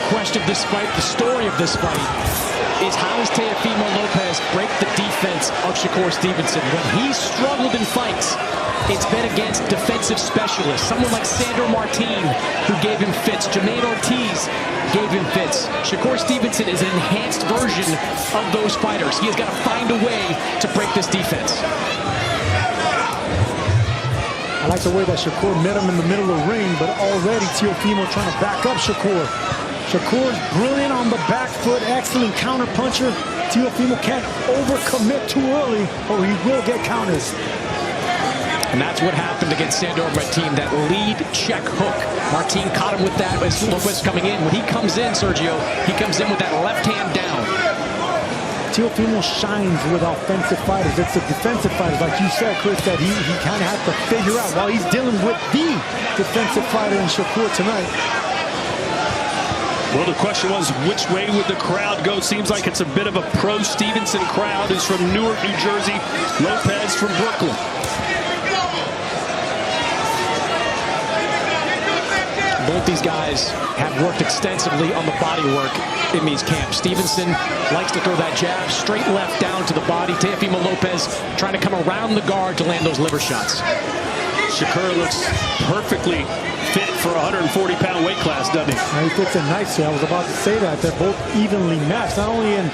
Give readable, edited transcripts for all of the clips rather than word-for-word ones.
question of this fight, the story of this fight, is how does Teofimo Lopez break the defense of Shakur Stevenson? When he's struggled in fights, it's been against defensive specialists. Someone like Sandor Martin, who gave him fits. Jermaine Ortiz gave him fits. Shakur Stevenson is an enhanced version of those fighters. He has got to find a way to break this defense. I like the way that Shakur met him in the middle of the ring, but already Teofimo trying to back up Shakur. Shakur's brilliant on the back foot, excellent counter puncher. Teofimo can't overcommit too early or he will get counters. And that's what happened against Sandor Martin, that lead check hook. Martin caught him with that as Lopez coming in. When he comes in, Sergio, he comes in with that left hand down. Teofimo shines with offensive fighters. It's the defensive fighters, like you said, Chris, that he kind of has to figure out while he's dealing with the defensive fighter in Shakur tonight. Well, the question was, which way would the crowd go? Seems like it's a bit of a pro-Stevenson crowd. Who's from Newark, New Jersey. Lopez from Brooklyn. Both these guys have worked extensively on the body work in these camps. Stevenson likes to throw that jab straight left down to the body. Teofimo Lopez trying to come around the guard to land those liver shots. Shakur looks perfectly fit for a 140-pound weight class, doesn't he? He fits in nicely. I was about to say that. They're both evenly matched, not only in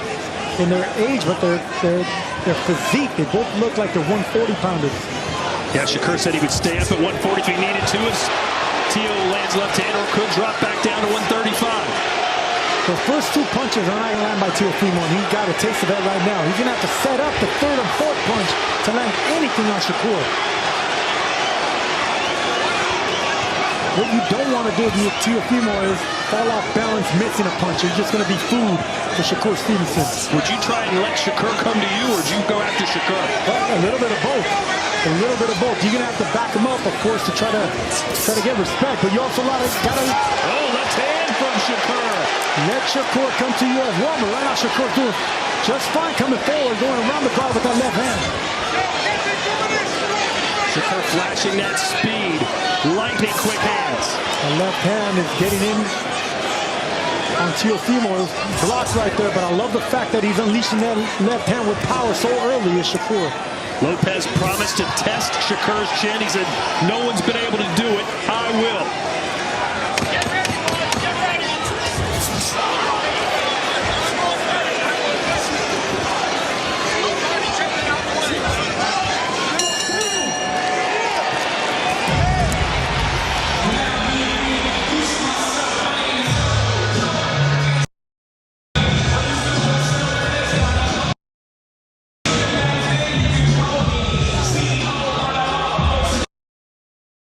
their age, but their physique. They both look like they're 140-pounders. Yeah, Shakur said he would stay up at 140 if he needed to. As Teo lands left hand or could drop back down to 135. The first two punches are not going to land by Teofimo, and he's got a taste of that right now. He's going to have to set up the third and fourth punch to land anything on Shakur. What you don't want to do with Teofimo is fall off balance, missing a punch. It's just going to be food for Shakur Stevenson. Would you try and let Shakur come to you, or would you go after Shakur? Well, a little bit of both. A little bit of both. You're going to have to back him up, of course, to try to get respect. But you also got to... Oh, left hand from Shakur. Let Shakur come to you as well. But right now, Shakur doing just fine coming forward, going around the guard with that left hand. Shakur flashing that speed. Lightning quick hands. The left hand is getting in on Teofimo. Blocked right there, but I love the fact that he's unleashing that left hand with power so early as Shakur. Lopez promised to test Shakur's chin. He said, no one's been able to do it. I will.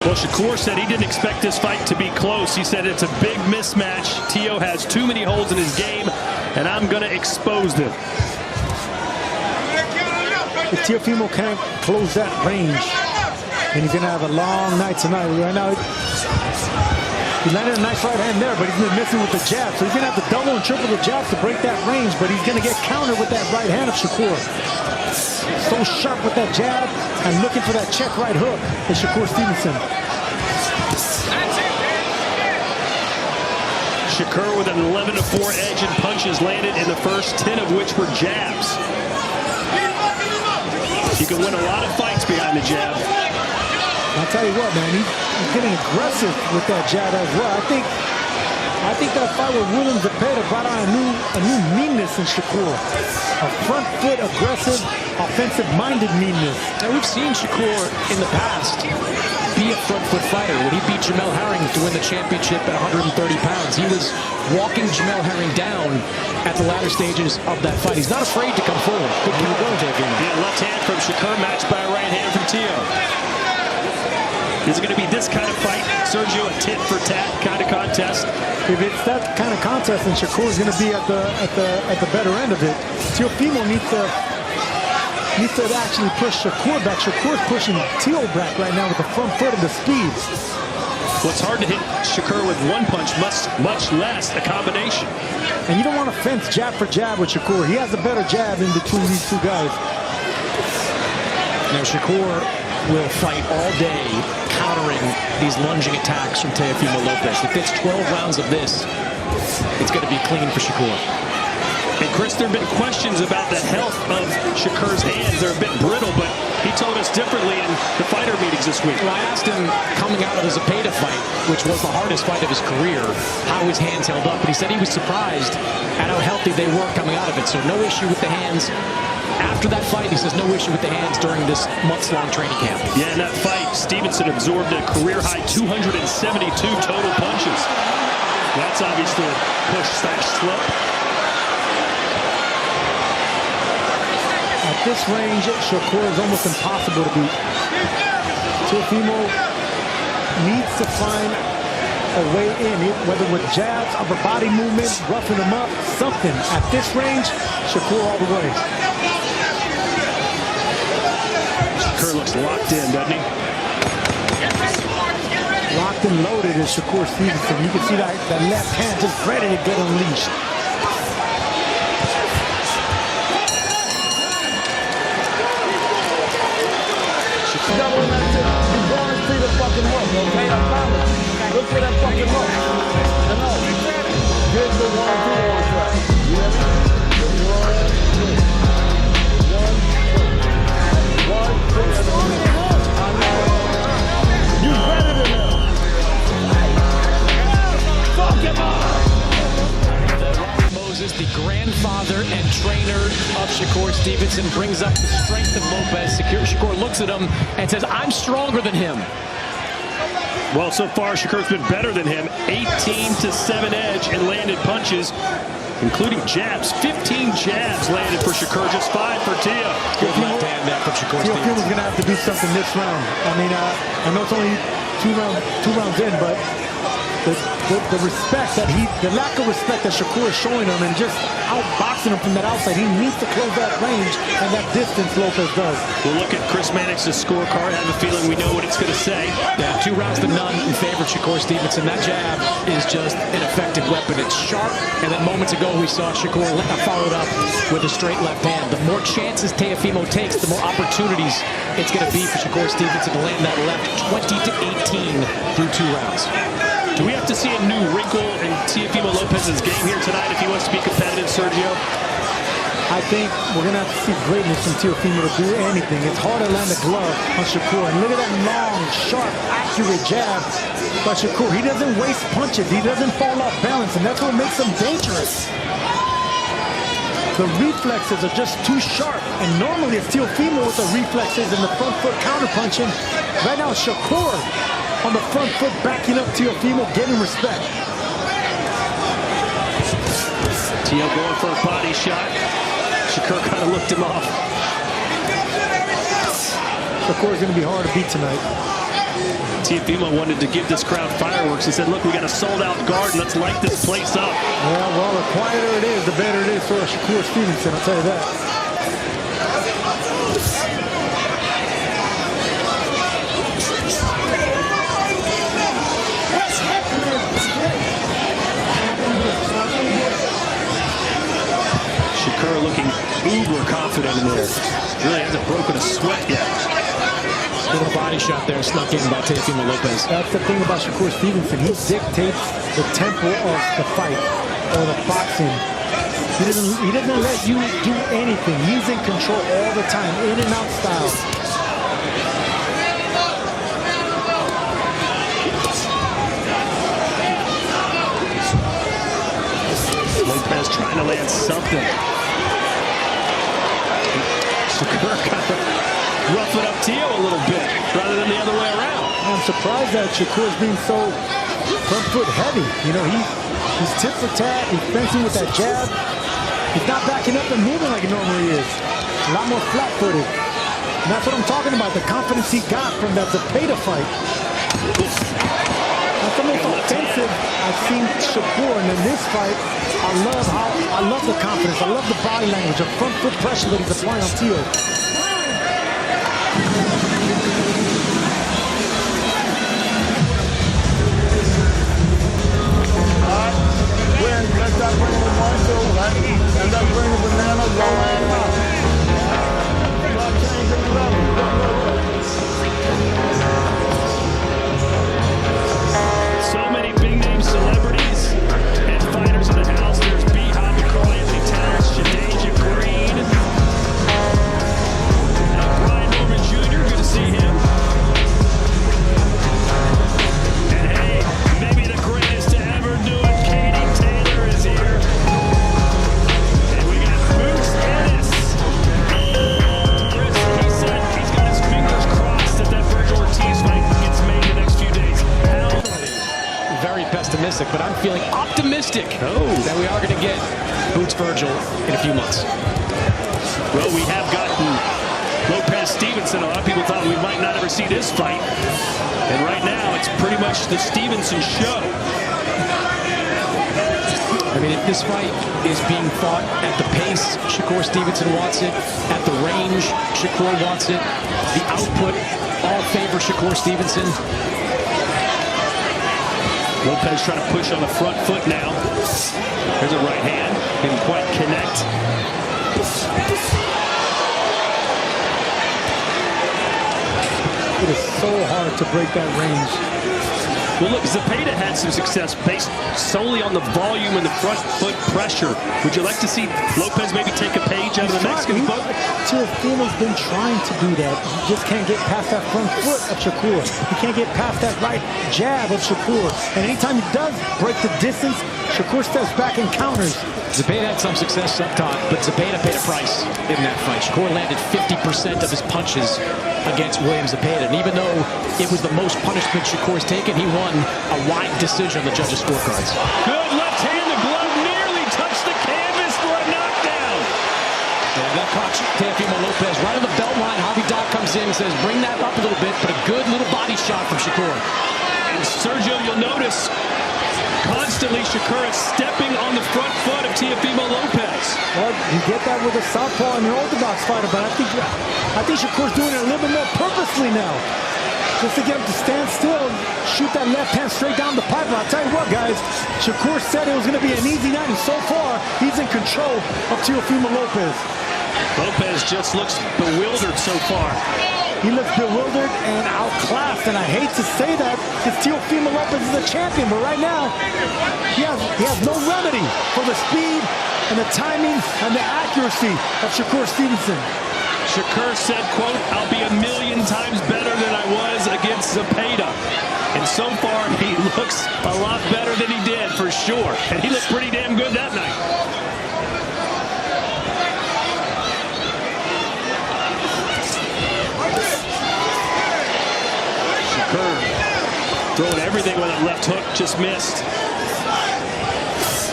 Well, Shakur said he didn't expect this fight to be close. He said it's a big mismatch. Teo has too many holes in his game, and I'm going to expose them. If Teofimo can't close that range, then he's going to have a long night tonight. Right now, he landed a nice right hand there, but he's been missing with the jab. So he's going to have to double and triple the jabs to break that range, but he's going to get countered with that right hand of Shakur. So sharp with that jab and looking for that check right hook is Shakur Stevenson. Shakur with an 11-4 edge in punches landed in the first 10 of which were jabs. He can win a lot of fights behind the jab. I'll tell you what, man, he's getting aggressive with that jab as well. I think that fight with William Zepeda brought on a new meanness in Shakur. A front foot aggressive, offensive-minded meanness. Now, we've seen Shakur in the past be a front foot fighter. When he beat Jamel Herring to win the championship at 130 pounds, he was walking Jamel Herring down at the latter stages of that fight. He's not afraid to come forward. Good counter going, Teofimo. Yeah, left hand from Shakur matched by a right hand from Teo. Is it going to be this kind of fight, Sergio, a tit-for-tat kind of contest? If it's that kind of contest, then Shakur is going to be at the better end of it. Teofimo needs to actually push Shakur back. Shakur's pushing Teo back right now with the front foot and the speed. Well, it's hard to hit Shakur with one punch, much less a combination. And you don't want to fence jab for jab with Shakur. He has a better jab in between these two guys. Now, Shakur will fight all day countering these lunging attacks from Teofimo Lopez. If it's 12 rounds of this, it's going to be clean for Shakur. And Chris, there have been questions about the health of Shakur's hands. They're a bit brittle, but he told us differently in the fighter meetings this week. Well, I asked him coming out of the Zepeda fight, which was the hardest fight of his career, how his hands held up. But he said he was surprised at how healthy they were coming out of it. So no issue with the hands. After that fight, he says no issue with the hands during this months-long training camp. Yeah, in that fight, Stevenson absorbed a career-high 272 total punches. That's obviously a push/slip. At this range, Shakur is almost impossible to beat. Teofimo needs to find a way in, whether with jabs, upper body movement, roughing him up, something. At this range, Shakur all the way. Shakur looks locked in, doesn't he? Locked and loaded is Shakur Stevenson. You can see that left hand just ready to get unleashed. Double that tip. You're going to see the fucking hook, okay? I promise. Look for that fucking hook. I know. Here's the 1-2 on track. You hear me? The 1-2. 1-2. 1-2. I know. You better than him. Fuck him up. Moses, the grandfather and trainer of Shakur Stevenson, brings up the strength of Lopez. Shakur looks at him and says, I'm stronger than him. Well, so far, Shakur's been better than him. 18-7 edge and landed punches, including jabs. 15 jabs landed for Shakur, just 5 for Teo. Good left hand there from Shakur Stevenson. Teofimo's going to have to do something this round. I mean, I know it's only two rounds in, but the respect that the lack of respect that Shakur is showing him and just outboxing him from that outside, he needs to close that range and that distance Lopez does. We'll look at Chris Mannix's scorecard. I have a feeling we know what it's going to say. Yeah, 2 rounds to none in favor of Shakur Stevenson. That jab is just an effective weapon. It's sharp, and then moments ago we saw Shakur followed up with a straight left hand. The more chances Teofimo takes, the more opportunities it's going to be for Shakur Stevenson to land that left. 20-18 through 2 rounds. Do we have to see a new wrinkle in Teofimo Lopez's game here tonight if he wants to be competitive, Sergio? I think we're going to have to see greatness from Teofimo to do anything. It's hard to land a glove on Shakur. And look at that long, sharp, accurate jab by Shakur. He doesn't waste punches. He doesn't fall off balance, and that's what makes him dangerous. The reflexes are just too sharp. And normally it's Teofimo with the reflexes and the front foot counter-punching. Right now, Shakur on the front foot, backing up Teofimo, getting respect. Teo going for a body shot. Shakur kind of looked him off. Shakur's going to be hard to beat tonight. Teofimo wanted to give this crowd fireworks. He said, look, we got a sold-out guard. Let's light this place up. Yeah, well, the quieter it is, the better it is for Shakur Stevenson, I'll tell you that. Shakur looking uber confident in there. Really hasn't broken a sweat yet. Little body shot there snuck in by Teofimo Lopez. That's the thing about Shakur Stevenson. He dictates the tempo of the fight or the boxing. He doesn't let you do anything. He's in control all the time, in and out style. Lopez trying to land something. Shakur kind of roughing up Teo a little bit rather than the other way around. I'm surprised that Shakur's being so front foot heavy. You know, he's tit for tat. He's fencing with that jab. He's not backing up and moving like he normally is. A lot more flat-footed. And that's what I'm talking about, the confidence he got from that Zepeda fight. That's the most offensive I've seen Shakur. And in this fight, I love the confidence. I love the body language, the front foot pressure that he's applying on Teo. Let's not bring the 1-2, right? And let's bring the banana going out. Start changing the level. So many big name celebrities and fighters pessimistic, but I'm feeling optimistic that we are going to get Boots Virgil in a few months. Well, we have gotten Lopez Stevenson. A lot of people thought we might not ever see this fight. And right now, it's pretty much the Stevenson show. I mean, if this fight is being fought at the pace Shakur Stevenson wants it, at the range Shakur wants it, the output all favor Shakur Stevenson. Lopez trying to push on the front foot now. There's a right hand. Didn't quite connect. It is so hard to break that range. Well, look, Zepeda had some success based solely on the volume and the front foot pressure. Would you like to see Lopez maybe take a page out of the Mexican book? Teofimo's been trying to do that. He just can't get past that front foot of Shakur. He can't get past that right jab of Shakur. And anytime he does break the distance, Shakur steps back and counters. Zepeda had some success up top, but Zepeda paid a price in that fight. Shakur landed 50% of his punches against William Zepeda. And even though it was the most punishment Shakur's taken, he won a wide decision on the judges' scorecards. Good left hand. The glove nearly touched the canvas for a knockdown. Yeah, that caught Teofimo Lopez right on the belt line. Javi Doc comes in and says, bring that up a little bit, but a good little body shot from Shakur. And Sergio, you'll notice constantly Shakur is stepping on the front foot of Teofimo Lopez. Well, you get that with a southpaw and an orthodox fighter, but I think Shakur's doing it a little bit more purposely now. Just to get him to stand still, shoot that left hand straight down the pipeline. I'll tell you what, guys, Shakur said it was going to be an easy night, and so far, he's in control of Teofimo Lopez. Lopez just looks bewildered so far. He looks bewildered and outclassed, and I hate to say that because Teofimo Lopez is a champion, but right now, he has no remedy for the speed and the timing and the accuracy of Shakur Stevenson. Shakur said, quote, I'll be 1,000,000 times better than I was against Zepeda. And so far, he looks a lot better than he did, for sure. And he looked pretty damn good that night. Shakur throwing everything with that left hook, just missed.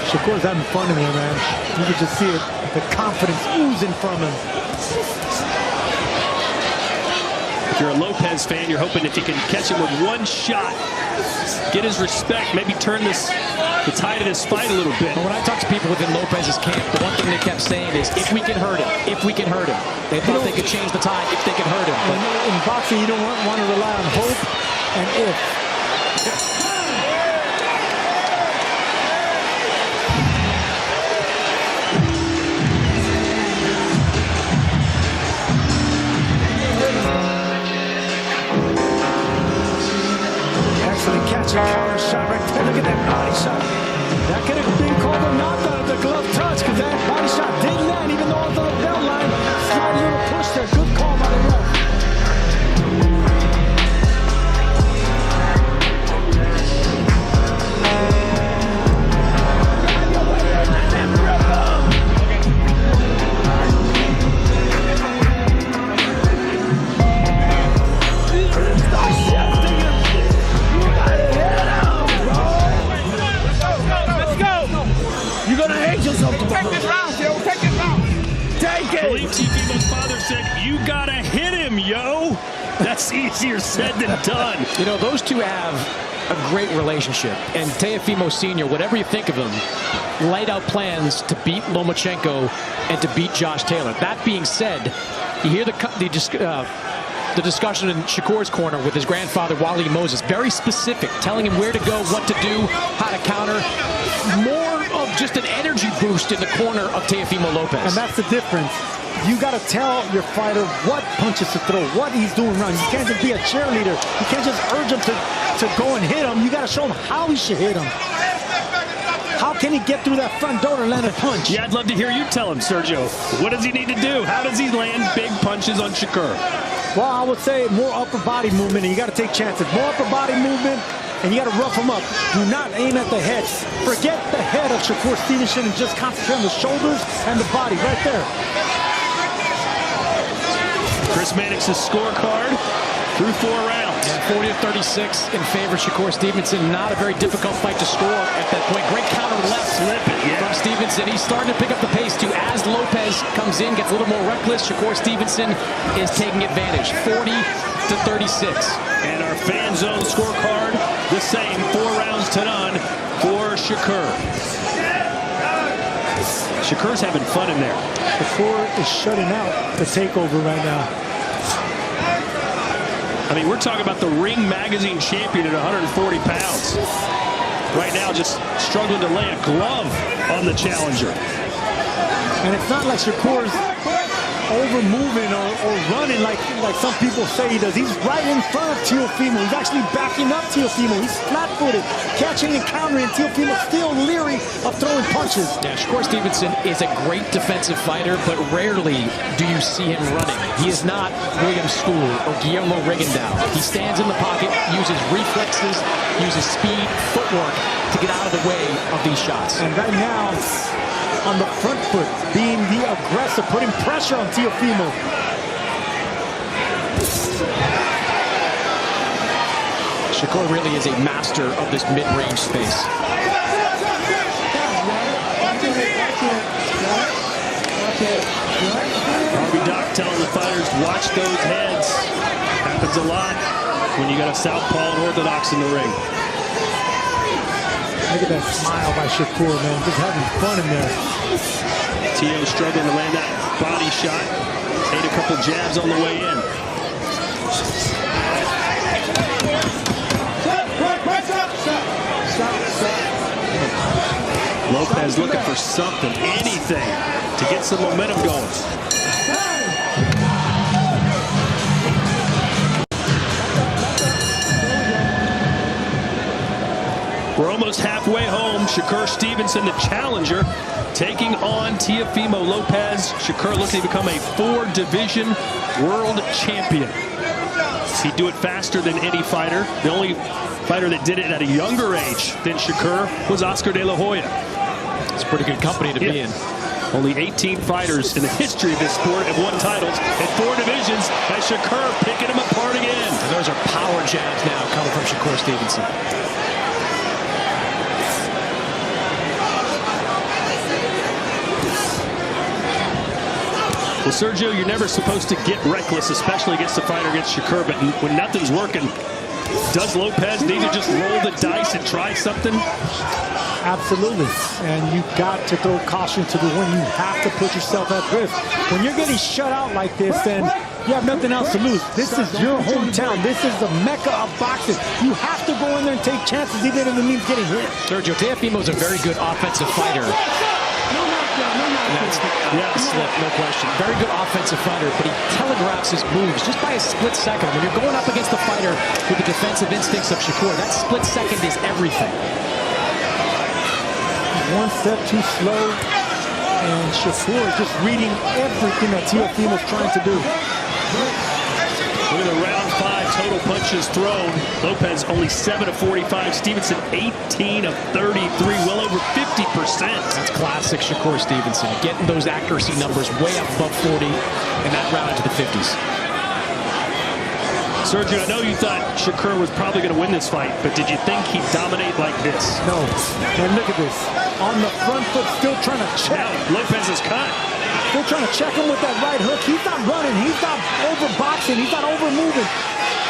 Shakur's having fun in there, man. You can just see it, the confidence oozing from him. If you're a Lopez fan, you're hoping if you can catch him with one shot, get his respect, maybe turn the tide of this fight a little bit. But when I talk to people within Lopez's camp, the one thing they kept saying is, if we can hurt him, if we can hurt him. They thought they could change the tide if they could hurt him. But in boxing, you don't want to rely on hope and if. Catch a counter shot right there. Look at that body shot. That could have been called a knockout of the glove touch because that body shot did land even though it was on the belt line. Slight little push there. Good call by the ref. Teofimo's father said, you gotta hit him, yo. That's easier said than done. You know, those two have a great relationship. And Teofimo Sr., whatever you think of him, laid out plans to beat Lomachenko and to beat Josh Taylor. That being said, you hear the discussion in Shakur's corner with his grandfather, Wally Moses. Very specific, telling him where to go, what to do, how to counter. More of just an energy boost in the corner of Teofimo Lopez. And that's the difference. You got to tell your fighter what punches to throw, what he's doing wrong. You can't just be a cheerleader. You can't just urge him to go and hit him. You got to show him how he should hit him. How can he get through that front door to land a punch? Yeah, I'd love to hear you tell him, Sergio. What does he need to do? How does he land big punches on Shakur? Well, I would say more upper body movement, and you got to take chances. More upper body movement, and you got to rough him up. Do not aim at the head. Forget the head of Shakur Stevenson and just concentrate on the shoulders and the body right there. Chris Mannix's scorecard through 4 rounds. 40-36 in favor of Shakur Stevenson. Not a very difficult fight to score at that point. Great counter left from Stevenson. He's starting to pick up the pace too. As Lopez comes in, gets a little more reckless, Shakur Stevenson is taking advantage. 40-36. And our fan zone scorecard, the same, 4 rounds to none for Shakur. Shakur's having fun in there. Shakur is shutting out the takeover right now. I mean, we're talking about the Ring Magazine champion at 140 pounds. Right now, just struggling to lay a glove on the challenger. And it's not like Shakur's over-moving or running like some people say he does. He's right in front of Teofimo. He's actually backing up Teofimo. He's flat-footed, catching and countering. Teofimo's still leery of throwing punches. Yeah, Shakur Stevenson is a great defensive fighter, but rarely do you see him running. He is not William School or Guillermo Rigondeaux. He stands in the pocket, uses reflexes, uses speed, footwork to get out of the way of these shots. And right now, on the front foot, being the aggressor, putting pressure on Teofimo. Shakur really is a master of this mid-range space. Harvey Doc telling the fighters, watch those heads. Happens a lot when you got a southpaw and orthodox in the ring. Look at that smile by Shakur, man. Just having fun in there. Teo struggling to land that body shot. Ate a couple jabs on the way in. Lopez looking for something, anything, to get some momentum going. We're almost halfway home. Shakur Stevenson, the challenger, taking on Teofimo Lopez. Shakur looking to become a 4-division world champion. He'd do it faster than any fighter. The only fighter that did it at a younger age than Shakur was Oscar De La Hoya. It's pretty good company to be in. Only 18 fighters in the history of this sport have won titles in 4 divisions, as Shakur picking them apart again. And those are power jabs now coming from Shakur Stevenson. Well, Sergio, you're never supposed to get reckless, especially against a fighter against Shakur, but when nothing's working, does Lopez need to just roll the dice and try something? Absolutely. And you got to throw caution to the wind. You have to put yourself at risk. When you're getting shut out like this, then you have nothing else to lose. This is your hometown. This is the mecca of boxing. You have to go in there and take chances, even if it means getting hit. Sergio, Teofimo is a very good offensive fighter. Slip, no question. Very good offensive fighter, but he telegraphs his moves just by a split second. When you're going up against a fighter with the defensive instincts of Shakur, that split second is everything. One step too slow, and Shakur is just reading everything that Teofimo's trying to do. Look at the round 5 total punches thrown. Lopez only 7 of 45. Stevenson 18 of 33, well over 50%. That's classic Shakur Stevenson, getting those accuracy numbers way up above 40 and that round into the 50s. Sergio, I know you thought Shakur was probably going to win this fight, but did you think he'd dominate like this? No. And look at this. On the front foot, still trying to check. Now, Lopez is cut. Still trying to check him with that right hook. He's not running. He's not overboxing. He's not over-moving.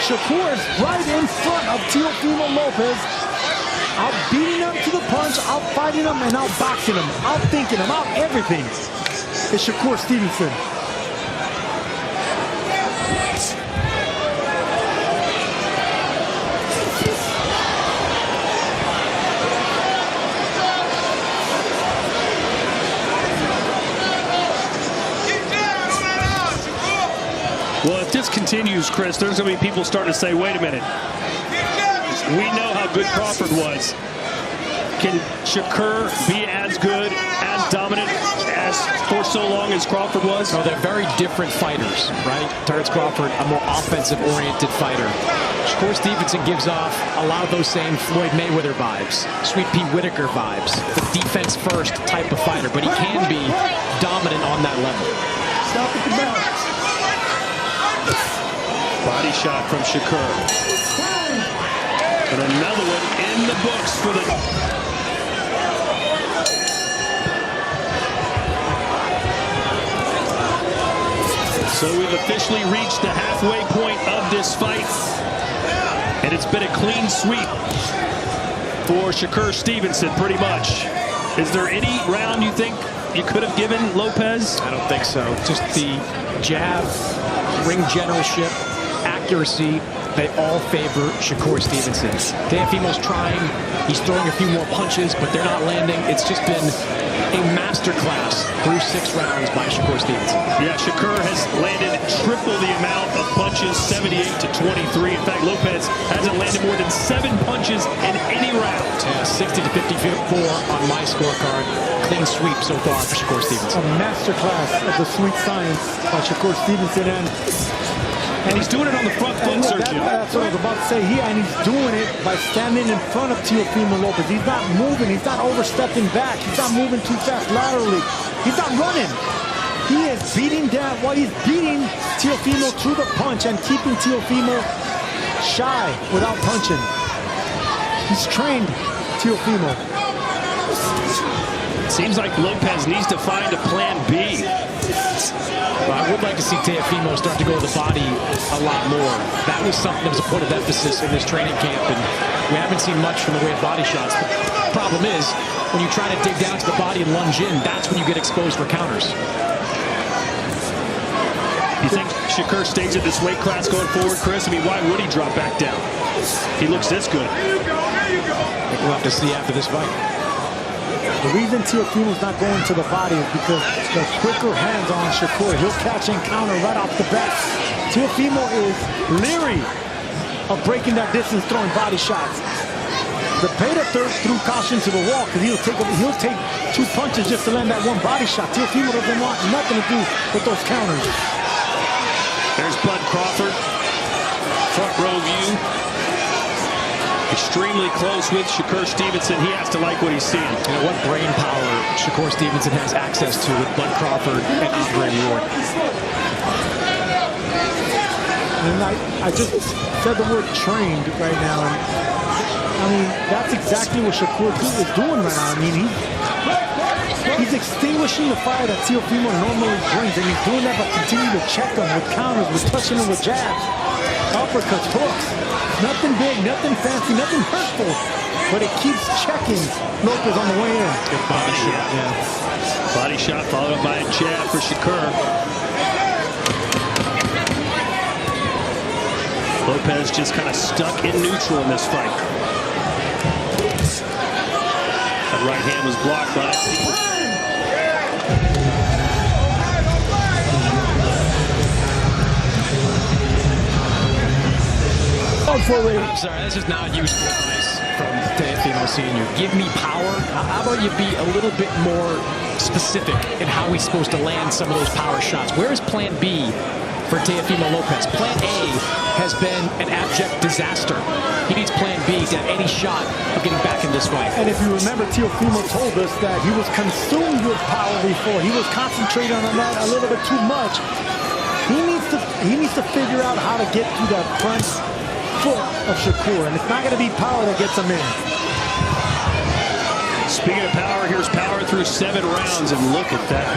Shakur is right in front of Teofimo Lopez. Out beating him to the punch, out fighting him, and out boxing him, out thinking him, out everything. It's Shakur Stevenson. Well, if this continues, Chris, there's going to be people starting to say, wait a minute. We know how good Crawford was. Can Shakur be as good, as dominant, as for so long as Crawford was? No, they're very different fighters, right? Terrence Crawford, a more offensive-oriented fighter. Shakur Stevenson gives off a lot of those same Floyd Mayweather vibes, Sweet Pea Whitaker vibes, the defense-first type of fighter, but he can be dominant on that level. Stop at the bell. Body shot from Shakur. And another one in the books for the... So we've officially reached the halfway point of this fight. And it's been a clean sweep for Shakur Stevenson, pretty much. Is there any round you think you could have given Lopez? I don't think so. Just the jab, ring generalship, accuracy, they all favor Shakur Stevenson. Teofimo's trying. He's throwing a few more punches, but they're not landing. It's just been a masterclass through 6 rounds by Shakur Stevenson. Yeah, Shakur has landed triple the amount of punches, 78 to 23. In fact, Lopez hasn't landed more than 7 punches in any round. Yeah, 60 to 54 on my scorecard. Clean sweep so far for Shakur Stevenson. A masterclass of the sweep science by Shakur Stevenson. And he's doing it on the front foot, Sergio. That's what I was about to say. And he's doing it by standing in front of Teofimo Lopez. He's not moving. He's not overstepping back. He's not moving too fast laterally. He's not running. He is beating down while he's beating Teofimo to the punch and keeping Teofimo shy without punching. He's trained Teofimo. Seems like Lopez needs to find a plan B. Well, I would like to see Teofimo start to go to the body a lot more. That was something that was a point of emphasis in this training camp, and we haven't seen much from the way of body shots. The problem is, when you try to dig down to the body and lunge in, that's when you get exposed for counters. You think Shakur stays at this weight class going forward, Chris? I mean, why would he drop back down? He looks this good. I think we'll have to see after this fight. The reason Teofimo's not going to the body is because the quicker hands on Shakur. He'll catch and counter right off the bat. Teofimo is leery of breaking that distance, throwing body shots. The Peta threw caution to the wall because he'll take 2 punches just to land that 1 body shot. Teofimo doesn't want nothing to do with those counters. There's Bud Crawford. Front row view. Extremely close with Shakur Stevenson. He has to like what he's seeing. You know, what brain power Shakur Stevenson has access to with Bud Crawford and Andre Ward. And I just said the word trained right now. And, I mean, that's exactly what Shakur is doing right now. I mean, he's extinguishing the fire that Teofimo normally brings, and he's doing that by continuing to check him with counters, with touching him with jabs, uppercuts, hooks. Nothing big, nothing fancy, nothing hurtful, but it keeps checking Lopez on the way in. Good body shot, yeah. Body shot followed up by a jab for Shakur. Lopez just kind of stuck in neutral in this fight. That right hand was blocked by I'm sorry, this is not useful advice from Teofimo Sr. Give me power. How about you be a little bit more specific in how he's supposed to land some of those power shots? Where is plan B for Teofimo Lopez? Plan A has been an abject disaster. He needs plan B to have any shot of getting back in this fight. And if you remember, Teofimo told us that he was consumed with power before. He was concentrating on that a little bit too much. He needs to figure out how to get to that front foot of Shakur, and it's not going to be power that gets him in. Speaking of power, here's power through 7 rounds, and look at that.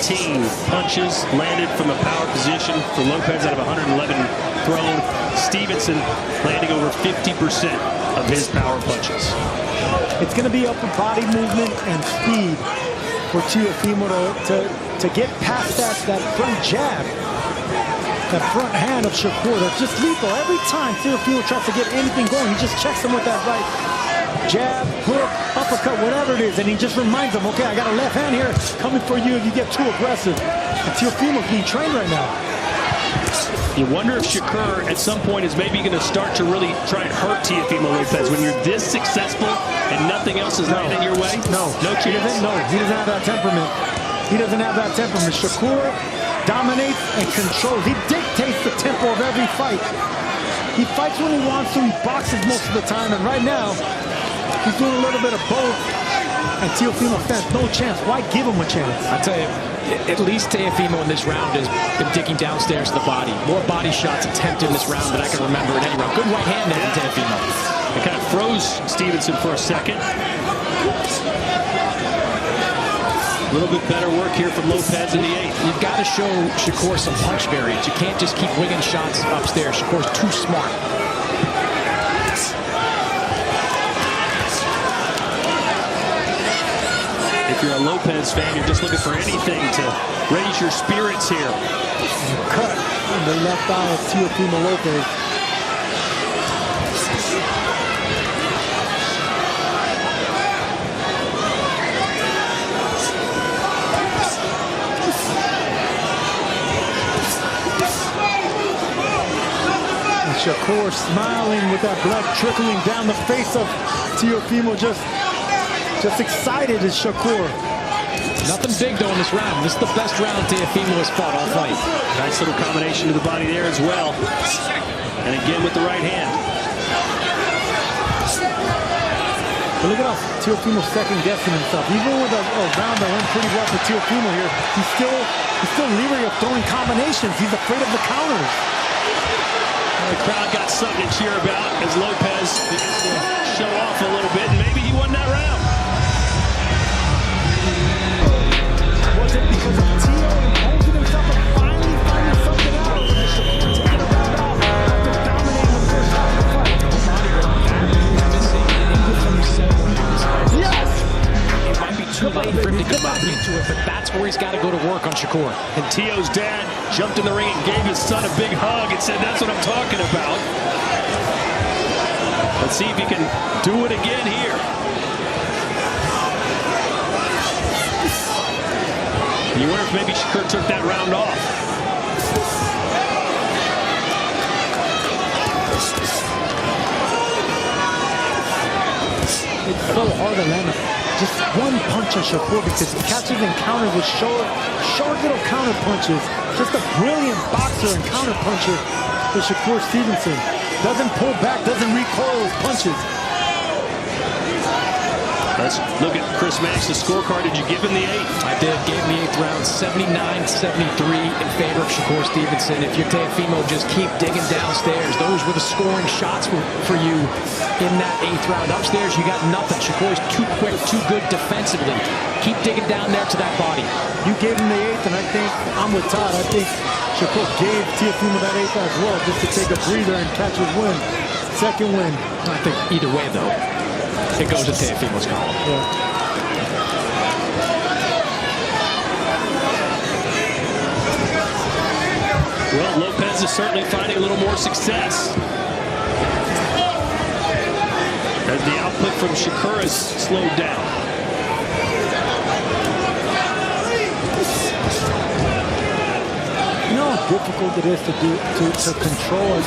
18 punches landed from a power position for Lopez out of 111 thrown. Stevenson landing over 50% of his power punches. It's going to be upper body movement and speed for Teofimo to get past that front jab. That front hand of Shakur, that's just lethal. Every time Teofimo tries to get anything going, he just checks him with that right jab, hook, uppercut, whatever it is, and he just reminds him, okay, I got a left hand here coming for you if you get too aggressive. And Teofimo's being trained right now. You wonder if Shakur at some point is maybe going to start to really try and hurt Teofimo Lopez when you're this successful and nothing else is landing your way? No chance. He doesn't have that temperament. He doesn't have that temperament. Shakur dominates and controls. He dictates the tempo of every fight. He fights when he wants to. He boxes most of the time. And right now, he's doing a little bit of both. And Teofimo stands no chance. Why give him a chance? I tell you, At least Teofimo in this round has been digging downstairs to the body. More body shots attempted in this round than I can remember in any round. Good right hand there from Teofimo. It kind of froze Stevenson for a second. A little bit better work here from Lopez in the 8th. You've got to show Shakur some punch variance. You can't just keep winging shots upstairs. Shakur's too smart. If you're a Lopez fan, you're just looking for anything to raise your spirits here. Cut in the left eye of Teofimo Lopez. And Shakur smiling with that blood trickling down the face of Teofimo, just excited as Shakur. Nothing big though in this round. This is the best round Teofimo has fought all fight. Nice little combination to the body there as well. And again with the right hand. But look at how Teofimo's second guessing himself. Even with a round that went pretty well for Teofimo here, he's still leery of throwing combinations. He's afraid of the counters. The crowd got something to cheer about as Lopez begins to show off a little bit, and maybe he won that round. Was it because of Teo imposing himself and finally finding something out? Or was Shakur taking a round off after dominating the first half of the fight? Yes! It might be too late for him to get back into it, but that's where he's got to go to work on Shakur. And Teo's dad jumped in the ring and gave his son a big hug and said, "That's what I'm talking about." Let's see if he can do it again here. You wonder if maybe Shakur took that round off. It's so hard to land just one punch on Shakur because he catches and counters with short little counter punches. Just a brilliant boxer and counter puncher for Shakur Stevenson. Doesn't pull back, doesn't recoil his punches. Let's look at Chris Max's scorecard. Did you give him the 8th? I did. Gave him the 8th round, 79-73 in favor of Shakur Stevenson. If you're Teofimo, just keep digging downstairs. Those were the scoring shots for you in that 8th round. Upstairs, you got nothing. Shakur's too quick, too good defensively. Keep digging down there to that body. You gave him the 8th, and I think I'm with Todd. I think Shakur gave Teofimo that 8th as well, just to take a breather and catch his win. Second win. I think either way, though, it goes to Teofimo's column. Yeah. Well, Lopez is certainly finding a little more success. As the output from Shakur has slowed down. You know how difficult it is to control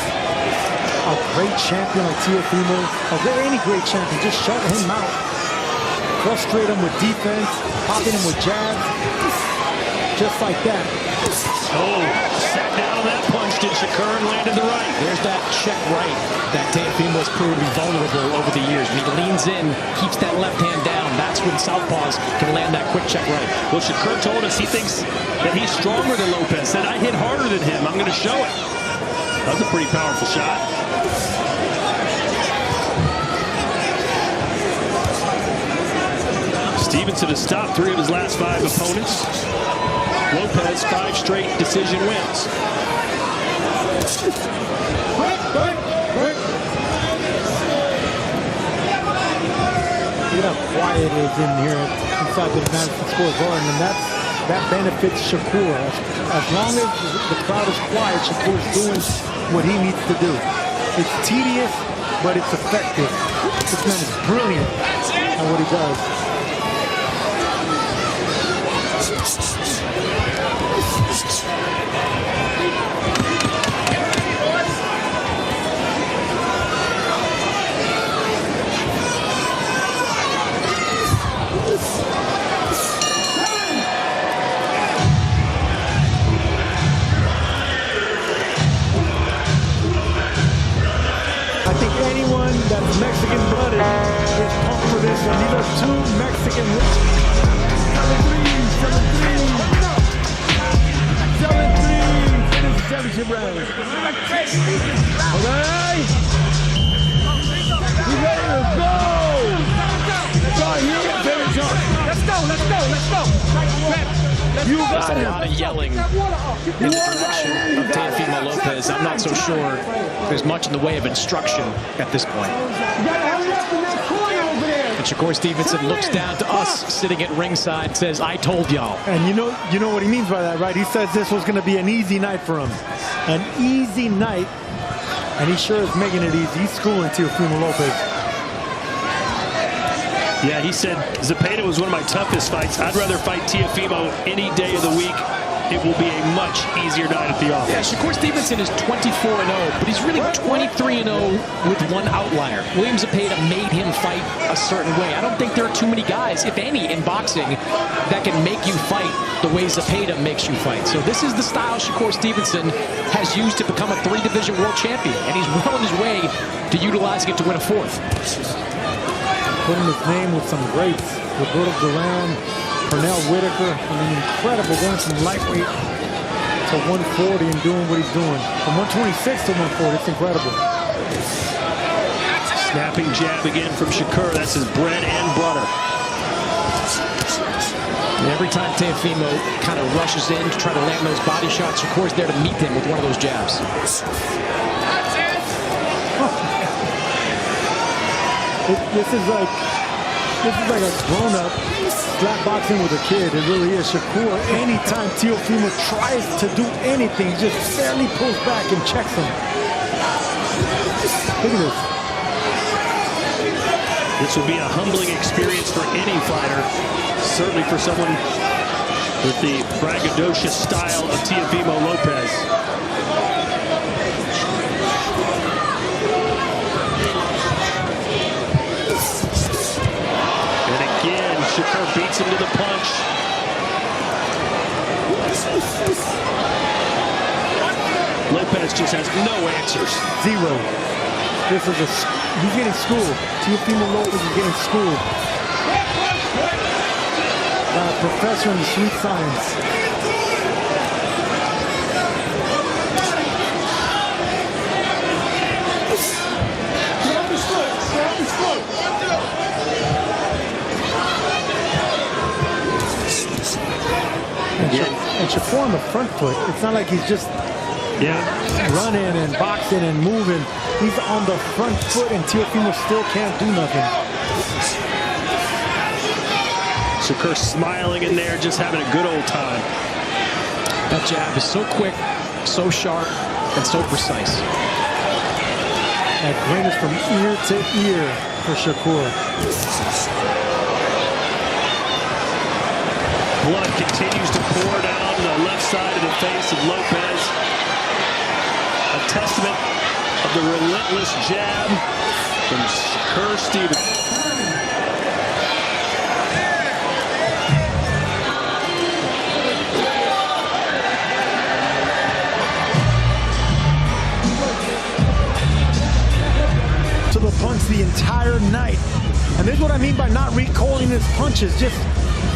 a great champion like Teofimo, any great champion, just shut him out. Frustrate him with defense, popping him with jabs, just like that. Oh, sat down on that punch, did Shakur, and landed the right. There's that check right that Teofimo has proven to be vulnerable over the years. When he leans in, keeps that left hand down, that's when southpaws can land that quick check right. Well, Shakur told us he thinks that he's stronger than Lopez. Said, "I hit harder than him. I'm going to show it." That was a pretty powerful shot. Stevenson has stopped 3 of his last 5 opponents. Lopez, 5 straight decision wins. Look at how quiet it is in here inside the Madison Square Garden, and that benefits Shakur. As long as the crowd is quiet, Shakur's doing what he needs to do. It's tedious, but it's effective. This man is brilliant at what he does. I think anyone that's Mexican-blooded is pumped for this one. These are 2 Mexican. 7-3. championship round. Okay? You ready to go? Let's go. You There's got a it. lot of yelling in the direction of Teofimo Lopez. I'm not so sure there's much in the way of instruction at this point. And Shakur Stevenson looks down to us sitting at ringside and says, I told y'all. And you know what he means by that, right? He says this was going to be an easy night for him. An easy night. And he sure is making it easy. He's schooling Teofimo Lopez. Yeah, he said Zepeda was one of my toughest fights. I'd rather fight Teofimo any day of the week. It will be a much easier night at the office. Yeah, Shakur Stevenson is 24-0, but he's really 23-0 with one outlier. William Zepeda made him fight a certain way. I don't think there are too many guys, if any, in boxing that can make you fight the way Zepeda makes you fight. So this is the style Shakur Stevenson has used to become a 3-division world champion, and he's well on his way to utilizing it to win a 4th. Putting his name with some greats. Roberto Duran, Pernell Whitaker. I mean, incredible going from lightweight to 140 and doing what he's doing. From 126 to 140, it's incredible. Snapping jab again from Shakur. That's his bread and butter. And every time Teofimo kind of rushes in to try to land those body shots, Shakur's there to meet him with one of those jabs. This is like a grown-up slap boxing with a kid. It really is. Shakur, anytime Teofimo tries to do anything, just barely pulls back and checks him. Look at this. This will be a humbling experience for any fighter. Certainly for someone with the braggadocious style of Teofimo Lopez. Shakur beats him to the punch. Lopez just has no answers. Zero. This is he's getting schooled. Teofimo Lopez is getting schooled. A professor in sweet science. And Shakur on the front foot, it's not like he's just running and boxing and moving. He's on the front foot and Teofimo still can't do nothing. Shakur smiling in there, just having a good old time. That jab is so quick, so sharp, and so precise. That grin is from ear to ear for Shakur. Blood continues to pour down the left side of the face of Lopez. A testament of the relentless jab from Shakur Stevenson. To the punch the entire night. And this is what I mean by not recoiling his punches. Just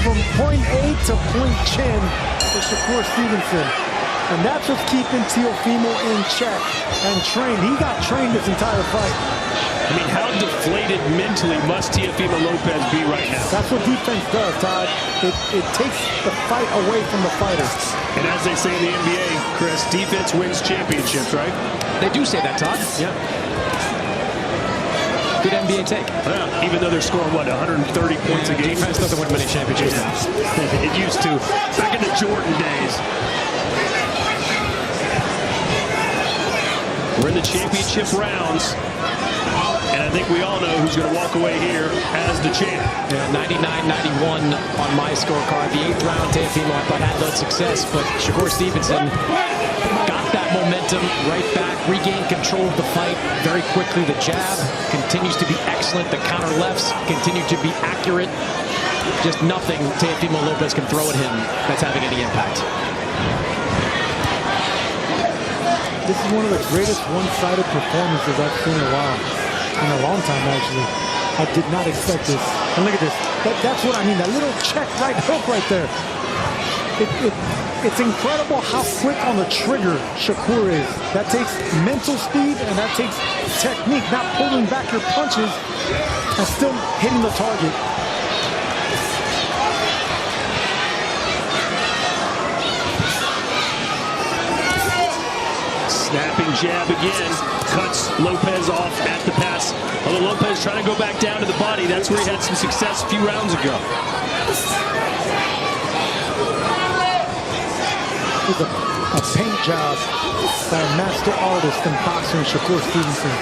from point A to point chin for Shakur Stevenson. And that's what's keeping Teofimo in check and trained. He got trained this entire fight. I mean, how deflated mentally must Teofimo Lopez be right now? That's what defense does, Todd. It takes the fight away from the fighter. And as they say in the NBA, Chris, defense wins championships, right? They do say that, Todd. Yeah. Good NBA take. Well, even though they're scoring, what, 130 points a game? Defense doesn't win many championships now. It used to. Back in the Jordan days. We're in the championship rounds. And I think we all know who's going to walk away here as the champ. Yeah, 99-91 on my scorecard. The 8th round, Teofimo, I thought had that success, but Shakur Stevenson got that momentum right back, regained control of the fight very quickly. The jab continues to be excellent. The counter lefts continue to be accurate. Just nothing Teofimo Lopez can throw at him that's having any impact. This is one of the greatest one-sided performances I've seen in a while. In a long time, actually. I did not expect this. And look at this. That's what I mean. That little check right hook right there. It's incredible how quick on the trigger Shakur is. That takes mental speed and that takes technique, not pulling back your punches and still hitting the target. Snapping jab again, cuts Lopez off at the pass. Although Lopez trying to go back down to the body, that's where he had some success a few rounds ago. It's a paint job by a master artist and boxer, Shakur Stevenson.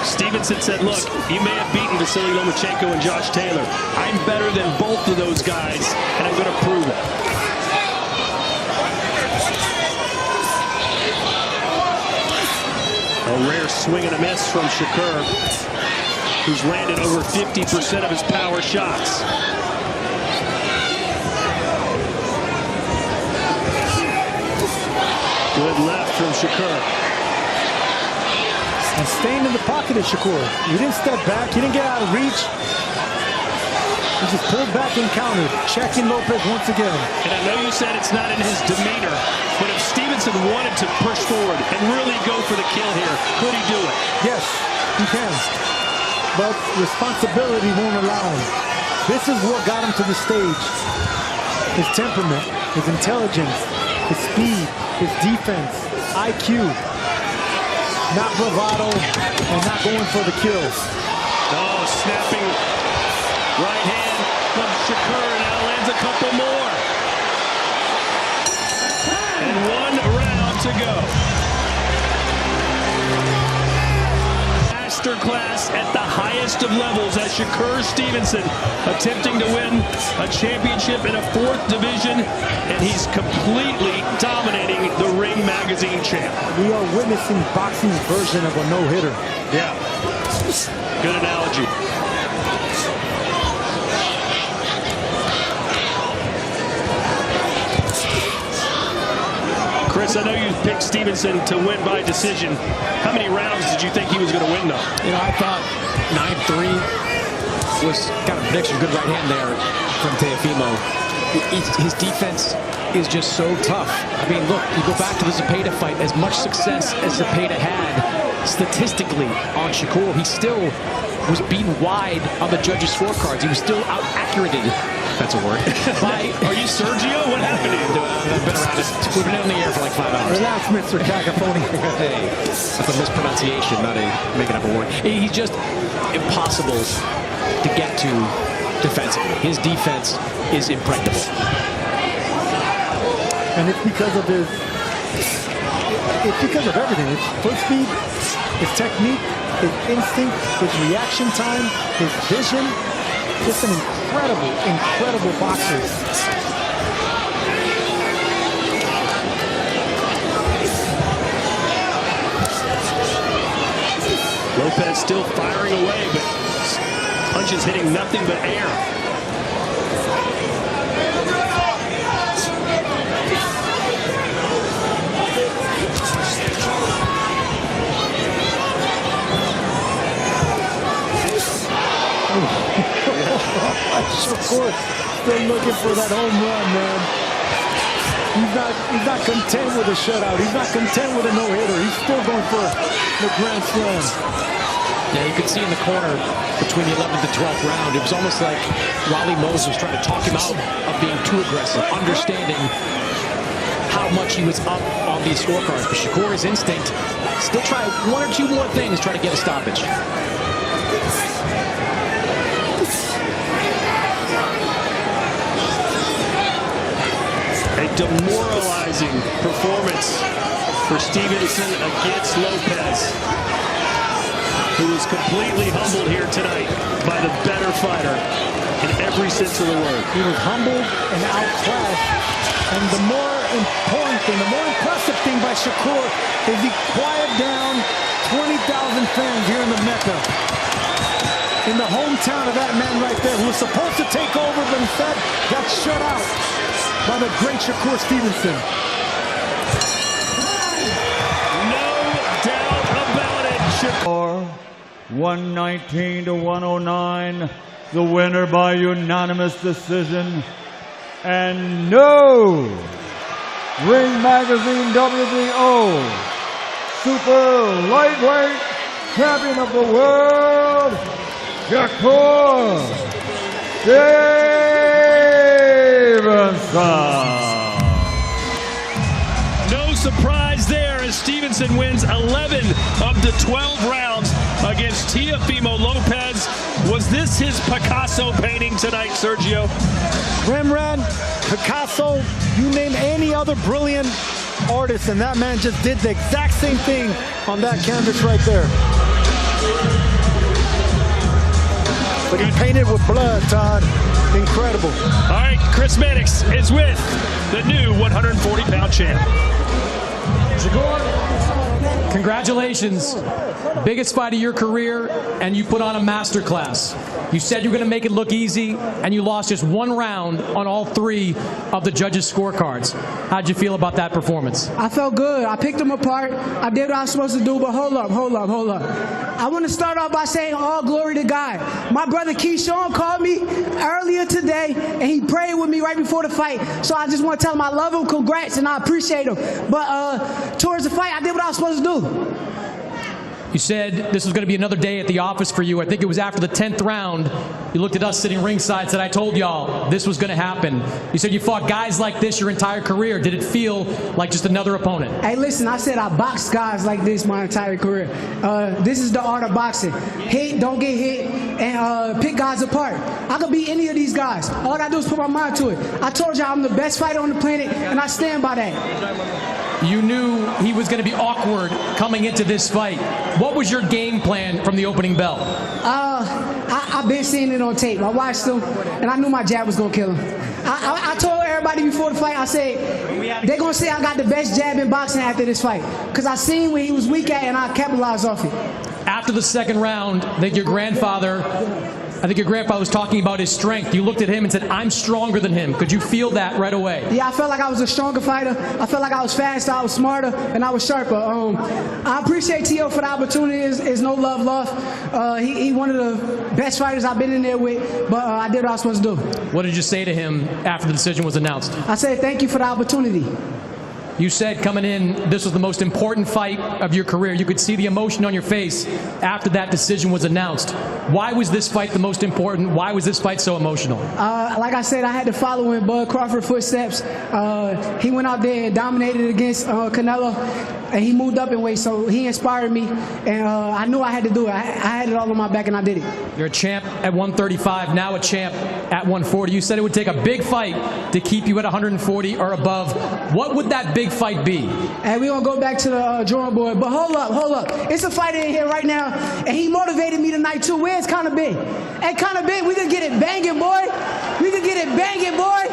Stevenson said, look, you may have beaten Vasily Lomachenko and Josh Taylor. I'm better than both of those guys, and I'm going to prove it. A rare swing and a miss from Shakur, who's landed over 50% of his power shots. Good left from Shakur. And staying in the pocket of Shakur. He didn't step back. He didn't get out of reach. He just pulled back and countered, checking Lopez once again. And I know you said it's not in his demeanor, but if Stevenson wanted to push forward and really go for the kill here, could he do it? Yes, he can. But responsibility won't allow him. This is what got him to the stage. His temperament, his intelligence, his speed, his defense, IQ. Not bravado and not going for the kills. Oh, snapping right hand from Shakur. Now lands a couple more. And 1 round to go. Masterclass at the highest of levels as Shakur Stevenson attempting to win a championship in a 4th division, and he's completely dominating the Ring Magazine champ. We are witnessing boxing's version of a no-hitter. Yeah, good analogy. Chris, I know you picked Stevenson to win by decision. How many rounds did you think he was going to win, though? You know, I thought 9-3 was kind of prediction. Good right hand there from Teofimo. His defense is just so tough. I mean, look, you go back to the Zepeda fight, as much success as Zepeda had statistically on Shakur, he still was beaten wide on the judges' scorecards. He was still out-accurated. That's a word. Are you Sergio? What happened to you? I've been around this. We've been in the air for like 5 hours. Relax, Mr. Cacophony. Hey, that's a mispronunciation, not making up a word. He's just impossible to get to defensively. His defense is impregnable. And it's because of his... It's because of everything. His foot speed, his technique, his instinct, his reaction time, his vision. Just an incredible, incredible boxer. Lopez still firing away, but punches hitting nothing but air. Shakur still looking for that home run, man. He's not content with a shutout. He's not content with a no-hitter. He's still going for the grand slam. Yeah, you could see in the corner between the 11th and 12th round, it was almost like Wally Moses was trying to talk him out of being too aggressive, understanding how much he was up on these scorecards. But Shakur's instinct, still try 1 or 2 more things, try to get a stoppage. A demoralizing performance for Stevenson against Lopez, who was completely humbled here tonight by the better fighter in every sense of the word. He was humbled and outclassed. And the more important thing, the more impressive thing by Shakur is he quieted down 20,000 fans here in the Mecca. In the hometown of that man right there, who was supposed to take over, but instead got shut out by the great Shakur Stevenson. No doubt about it. Shakur, 119 to 109, the winner by unanimous decision. And no Ring Magazine WBO Super Lightweight Champion of the World, Shakur Stevenson. No surprise there as Stevenson wins 11 of the 12 rounds against Teofimo Lopez. Was this his Picasso painting tonight, Sergio? Rembrandt, Picasso, you name any other brilliant artist, and that man just did the exact same thing on that canvas right there. But he painted with blood, Todd. Incredible. All right, Chris Mannix is with the new 140-pound champ. Congratulations. Biggest fight of your career, and you put on a masterclass. You said you were going to make it look easy, and you lost just one round on all 3 of the judges' scorecards. How'd you feel about that performance? I felt good. I picked them apart. I did what I was supposed to do, but hold up. I want to start off by saying all glory to God. My brother Keyshawn called me earlier today, and he prayed with me right before the fight. So I just want to tell him I love him, congrats, and I appreciate him. But towards the fight, I did what I was supposed to do. You said this was going to be another day at the office for you. I think it was after the 10th round. You looked at us sitting ringside, said, I told y'all this was going to happen. You said you fought guys like this your entire career. Did it feel like just another opponent? Hey, listen, I said I boxed guys like this my entire career. This is the art of boxing. Hit, don't get hit, and pick guys apart. I could beat any of these guys. All I got to do is put my mind to it. I told y'all I'm the best fighter on the planet, and I stand by that. You knew he was going to be awkward coming into this fight. What was your game plan from the opening bell? I've been seeing it on tape. I watched him, and I knew my jab was going to kill him. I told everybody before the fight, I said, they're going to say I got the best jab in boxing after this fight. Because I seen where he was weak at, and I capitalized off it. After the second round, I think your grandfather was talking about his strength. You looked at him and said, I'm stronger than him. Could you feel that right away? Yeah, I felt like I was a stronger fighter. I felt like I was faster, I was smarter, and I was sharper. I appreciate Teo for the opportunity. It's no love lost. He one of the best fighters I've been in there with, but I did what I was supposed to do. What did you say to him after the decision was announced? I said, thank you for the opportunity. You said coming in, this was the most important fight of your career. You could see the emotion on your face after that decision was announced. Why was this fight the most important? Why was this fight so emotional? Like I said, I had to follow in Bud Crawford's footsteps. He went out there and dominated against Canelo, and he moved up in weight, so he inspired me, and I knew I had to do it. I had it all on my back, and I did it. You're a champ at 135, now a champ at 140. You said it would take a big fight to keep you at 140 or above. What would that big fight be? And we're going to go back to the drawing board. But hold up. It's a fighter in here right now, and he motivated me tonight, too. Where's Conor Big? Hey, Conor Big, we can get it banging, boy. We can get it banging, boy.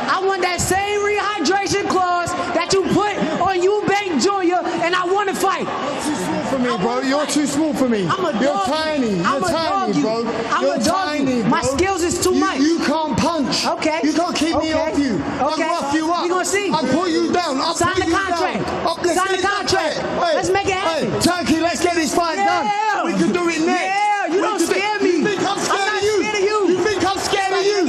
I want that same rehydration clause that you put on Eubank Jr., and I want to fight. You're too small for me, bro. You're too small for me. I'm a dog. You're tiny. You're tiny, bro. I'm a dog. My skills is too much. You can't punch. Okay. You can't keep me off you. I'll rough you up. We gonna see. I'll pull you down. Sign the contract. Sign the contract. Let's make it happen. Hey, Turkey, let's get this fight done. We can do it next. Yeah, you don't scare me. You think I'm scared of you? You think I'm scared of you?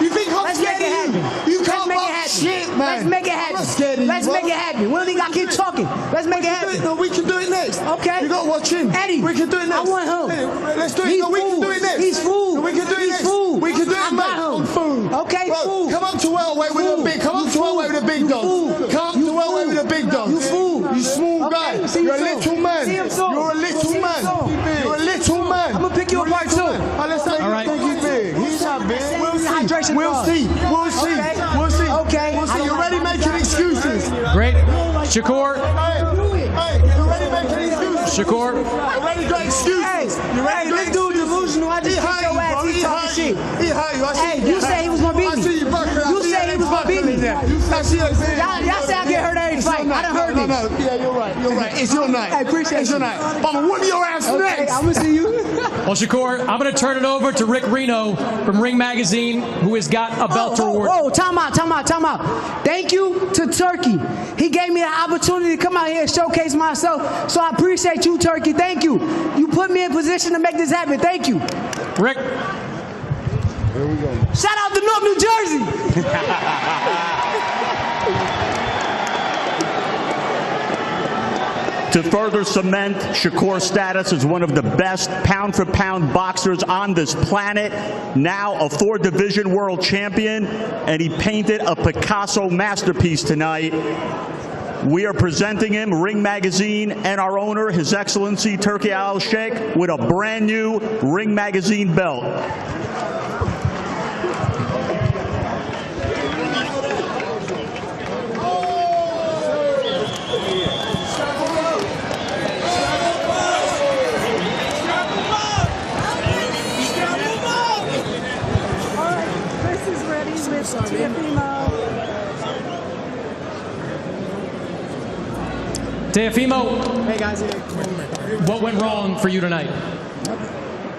You think I'm scared of you? You can't box shit, man. Let's make it happen. I'm not scared of you, Let's make it happen. We don't think I keep talking. Let's make it happen. No, we can do it next. Okay. You got to watch him. Eddie, we can do it next. I want him. Let's do it. No, we can do it next. He's food. No, we can do it next. We can do it, mate. I'm food. Okay, food. Come up to welterweight with a big. Come up to welterweight with a big dog. Come up to welterweight with a big dog. You fool. You small guy. You're a little man. You're a little man. You're a little man. I'm gonna pick you apart too. All right. He's big. He's not big. We'll see. Hydration We'll clause. see. We'll see. Okay. We'll see. Okay. We'll see. You're already making excuses. Great. Shakur. Hey, you're already making excuses. Shakur. You already got excuses. You already This dude delusional. I just kicked your ass. He talking shit. He hurt you. I see Hey, you said he was gonna beat me. I see you buckling. You said he was gonna beat me. I see you. Y'all say I get hurt every fight. I done heard No, this. no. Yeah, you're right. You're right. It's your night. I appreciate It's your you. night. I'm gonna whoop your ass Okay, next. I'm gonna see you. Well, Shakur, I'm going to turn it over to Rick Reno from Ring Magazine, who has got a belt to reward. Time out. Thank you to Turkey. He gave me the opportunity to come out here and showcase myself, so I appreciate you, Turkey. Thank you. You put me in position to make this happen. Thank you. Rick. Here we go. Shout out to North New Jersey. to further cement Shakur's status as one of the best pound-for-pound boxers on this planet, now a 4-division world champion, and he painted a Picasso masterpiece tonight. We are presenting him, Ring Magazine, and our owner, His Excellency Turki Al-Sheikh, with a brand new Ring Magazine belt. Teofimo, Hey guys. what went wrong for you tonight?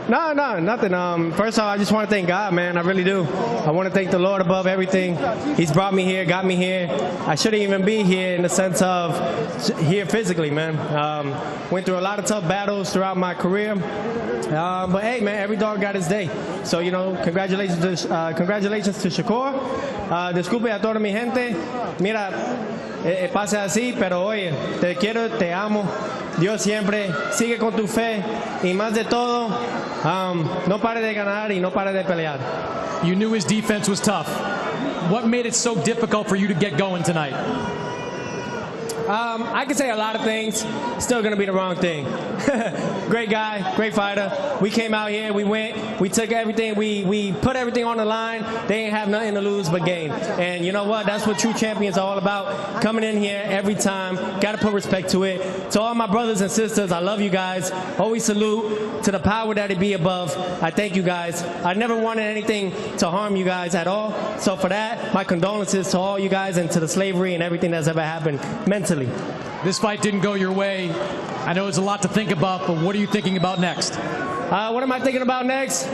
No, nothing. First of all, I just want to thank God, man. I really do. I want to thank the Lord above everything. He's brought me here, got me here. I shouldn't even be here in the sense of here physically, man. Went through a lot of tough battles throughout my career. But hey, man, every dog got his day. So, you know, congratulations to Shakur. Disculpe a toda mi gente. Mira, pasa así, pero oye, te quiero, te amo. Dios siempre, sigue con tu fe. Y más de todo, no pare de ganar y no pare de pelear. You knew his defense was tough. What made it so difficult for you to get going tonight? I can say a lot of things. Still going to be the wrong thing. Great guy, great fighter. We came out here, we went, we took everything, we put everything on the line. They ain't have nothing to lose but gain. And you know what? That's what true champions are all about. Coming in here every time. Got to put respect to it. To all my brothers and sisters, I love you guys. Always salute to the power that it be above. I thank you guys. I never wanted anything to harm you guys at all. So for that, my condolences to all you guys and to the slavery and everything that's ever happened mentally. This fight didn't go your way. I know it's a lot to think about, but what are you thinking about next? What am I thinking about next?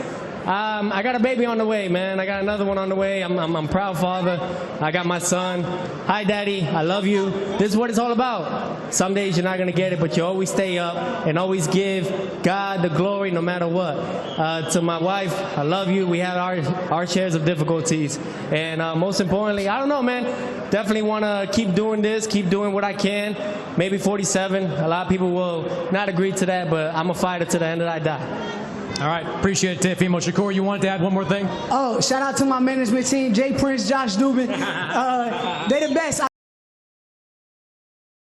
I got a baby on the way, man. I got another one on the way. I'm a proud father. I got my son. Hi, Daddy. I love you. This is what it's all about. Some days you're not going to get it, but you always stay up and always give God the glory no matter what. To my wife, I love you. We had our shares of difficulties. And most importantly, I don't know, man. Definitely want to keep doing this, keep doing what I can. Maybe 47. A lot of people will not agree to that, but I'm a fighter to the end that I die. All right, appreciate it, Teofimo. Shakur, you wanted to add one more thing? Oh, shout out to my management team, Jay Prince, Josh Dubin. They the best.